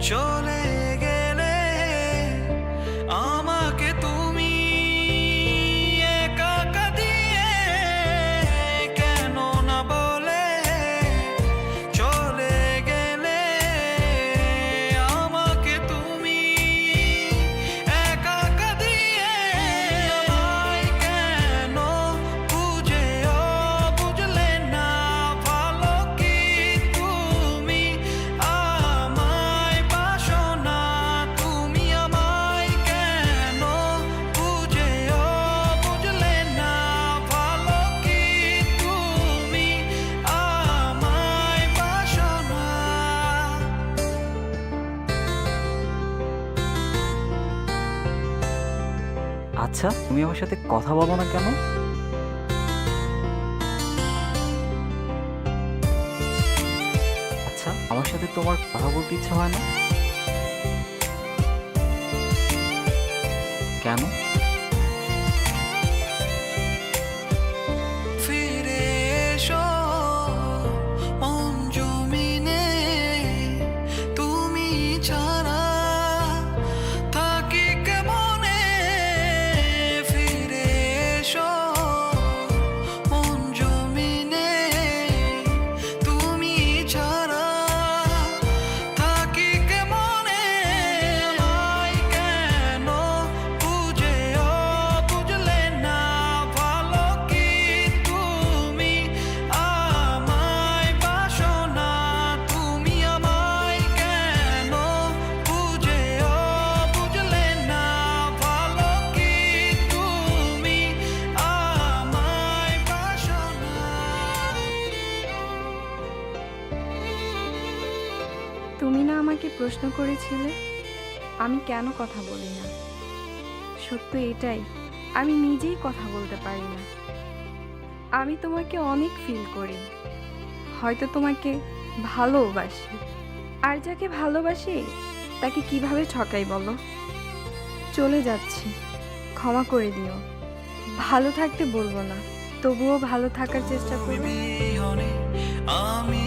চলে গেলে আমাকে তুমি একা একা দিয়ে কেন না বলে চলে গেলে আমাকে তুমি একা একা দিয়ে আমায় কেন বুঝেও বুঝলে না ভালো কি তুমি আমায় বাসো না তুমি আমায় কেন বুঝেও বুঝলে না ভালো কি তুমি আমায় বাসো না। আচ্ছা, তুমি আমার সাথে কথা বলো না কেন? আচ্ছা, আমার সাথে তোমার কথা বলতে ইচ্ছা হয় না কেন? ফিরে এসো মন জমিনে তুমি ছাড়া থাকি কেমনে ফিরে এসো মন জমিনে তুমি ছাড়া থাকি কেমনে আমায় কেন বুঝেও বুঝলে না ভালো কি তুমি আমায় বাসো না তুমি আমায় কেন বুঝেও বুঝলে না ভালো কি তুমি আমায় বাসো না। তুমি না আমাকে প্রশ্ন করেছিলে আমি কেন কথা বলি না? সত্য এটাই, আমি নিজেই কথা বলতে পারি না। আমি তোমাকে অনেক ফিল করি, হয়তো তোমাকে ভালোবাসি। আর যাকে ভালোবাসি তাকে কিভাবে ঠকাই বলো? চলে যাচ্ছি, ক্ষমা করে দিও। ভালো থাকতে বলবো না, তবুও ভালো থাকার চেষ্টা করবো। বিহনে আমি